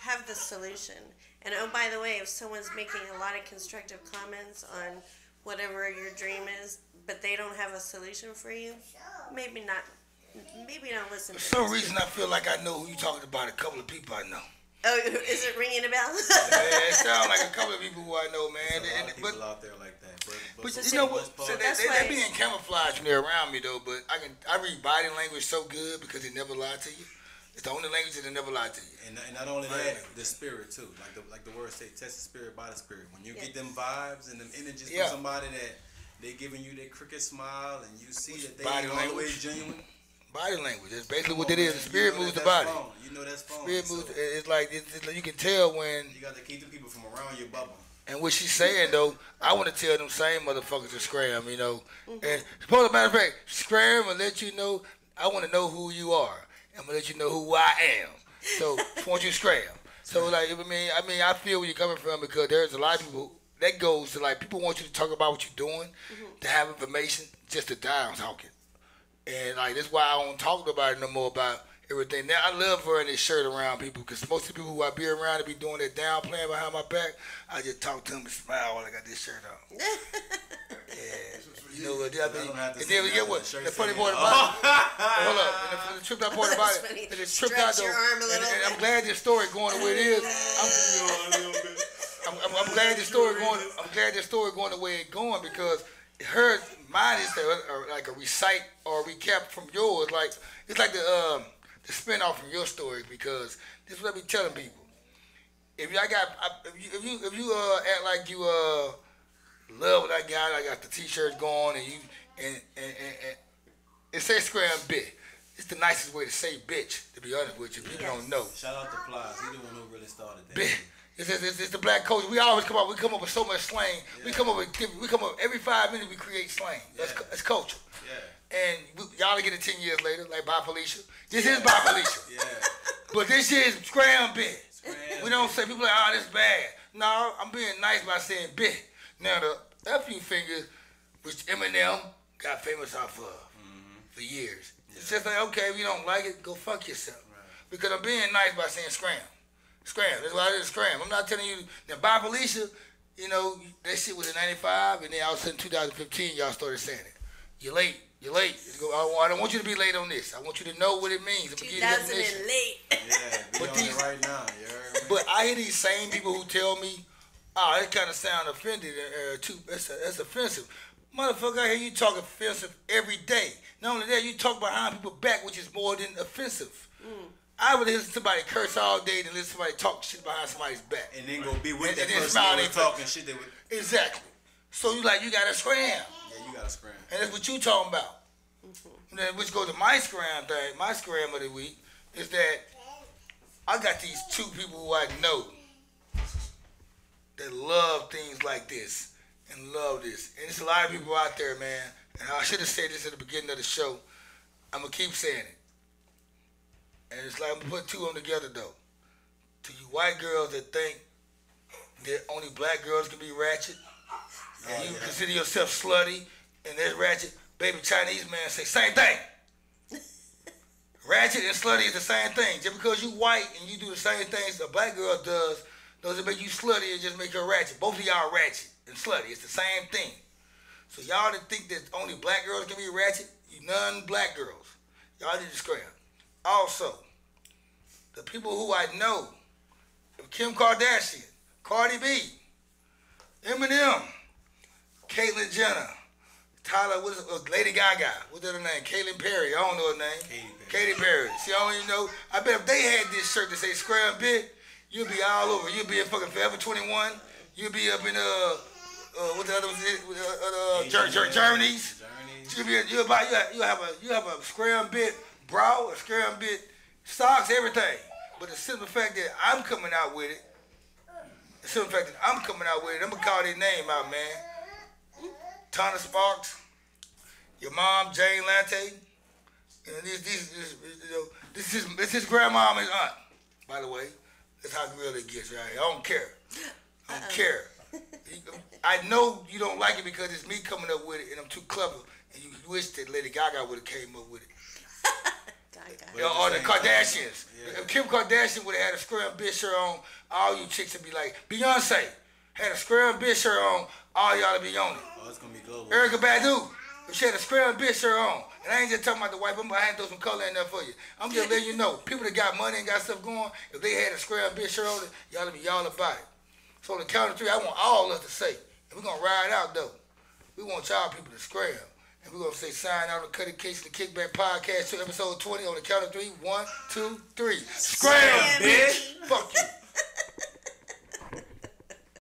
have the solution. And oh, by the way, if someone's making a lot of constructive comments on whatever your dream is, but they don't have a solution for you, maybe don't listen to For some reason, I feel like I know who you're talking about, a couple of people I know. Oh, is it ringing a bell? Yeah, it sounds like a couple of people who I know, man. There's a lot of people out there like that. But you know what? So they being camouflaged when they're around me, though. But I read body language so good because they never lie to you. It's the only language that they never lie to you. And not only that, the spirit too. Like the words say, test the spirit by the spirit. When you get them vibes and them energies from somebody that they giving you their crooked smile and you see that they ain't always genuine. Body language. That's basically what it is. The spirit moves the body. You know that's phone. Spirit moves. It's like you can tell when. You got to keep the people from around your bubble. And what she's saying though, I want to tell them same motherfuckers to scram, you know. And as a matter of fact, scram and let you know. I want to know who you are. I'm gonna let you know who I am. So I want you to scram. So like, I mean, I feel where you're coming from because there's a lot of people that goes to like people want you to talk about what you're doing, to have information, just to die on talking. And like that's why I don't talk about it no more about everything. Now I love wearing this shirt around people because most of the people who I be around to be doing that down playing behind my back, I just talk to them and smile while I got this shirt on. Yeah, you know what? And then we get what the funny part about it. Hold up, and the tripped out part about it. And it tripped out though. And I'm glad this story going the way it is. I'm glad the story going. I'm glad the story going the way it's going because mine is like a recite or a recap from yours. Like it's like the spin-off from your story because this is what I be telling people. If you act like you love what I got the t-shirts going and it says scram bit. It's the nicest way to say bitch, to be honest with you. People don't know. Shout out to Plies. He the one who really started that. Bitch. It's the black culture. We always come up with so much slang. Yeah. We come up every 5 minutes we create slang. That's culture. Yeah. And y'all get it 10 years later, like Bye Felicia. This is Bye Felicia. Yeah. But this shit is scram bit. We don't say people like, oh, this bad. No, I'm being nice by saying bit. Now the F you fingers, which Eminem got famous off of for years. Yeah. It's just like, okay, if you don't like it, go fuck yourself. Right. Because I'm being nice by saying scram. Scram. That's why I did scram. I'm not telling you. Now, Bye Felicia, you know, that shit was in 95, and then all of a sudden 2015, y'all started saying it. You're late. You're late. I don't want you to be late on this. I want you to know what it means. 2000 and late. Yeah, be on it right now. You heard me? But I hear these same people who tell me, oh, that kind of sound offended, that's offensive. Motherfucker, I hear you talk offensive every day. Not only that, you talk behind people's back, which is more than offensive. I would listen to somebody curse all day than listen to somebody talk shit behind somebody's back. And then go be with that person smile that talking shit. Exactly. So you gotta scram. Yeah, you gotta scram. And that's what you talking about. Then which goes to my scram thing. My scram of the week is that I got these two people who I know that love things like this and love this. And there's a lot of people out there, man. And I should have said this at the beginning of the show. I'm going to keep saying it. And it's like I'm going to put two of them together, though. To you white girls that think that only black girls can be ratchet, and you consider yourself slutty, and that's ratchet, baby Chinese man say, same thing. Ratchet and slutty is the same thing. Just because you white and you do the same things a black girl does, doesn't make you slutty and just make her ratchet. Both of y'all ratchet and slutty. It's the same thing. So y'all that think that only black girls can be ratchet, you non-black girls, y'all need to scram. Also, the people who I know, Kim Kardashian, Cardi B, Eminem, Caitlyn Jenner, Tyler, Lady Gaga, what's her name? Katy Perry, I don't know her name. Katy Perry. See, I don't even know. I bet if they had this shirt that say Scram Bit, you'll be all over. You'll be in fucking Forever 21. You'll be up in what the other was Journeys. You'll have a Scram Bit bra, a Scram Bit socks, everything. But the simple fact that I'm coming out with it, I'm gonna call their name out, man. Tana Sparks, your mom, Jane Lante, and this is his grandma and his aunt, by the way. That's how real it gets right here. I don't care. I don't care. I know you don't like it because it's me coming up with it and I'm too clever and you wish that Lady Gaga would have came up with it. Or the Kardashians. Yeah. If Kim Kardashian would have had a Scram Bit shirt on, all you chicks would be like, Beyonce had a Scram Bit shirt on, all y'all would be on it. Oh, it's going to be global. Erykah Badu, if she had a Scram Bit shirt on, and I ain't just talking about the white, but I had to throw some color in there for you. I'm just letting you know, people that got money and got stuff going, if they had a Scram Bit shirt on it, y'all would be y'all about it. So on the count of three, I want all of us to say, and we're going to ride out though. We want y'all people to scram. And we're going to say sign out on the Cuttacation-The Kickback Podcast to episode 20 on the count of three. 1, 2, 3. Scram, bitch! Fuck you.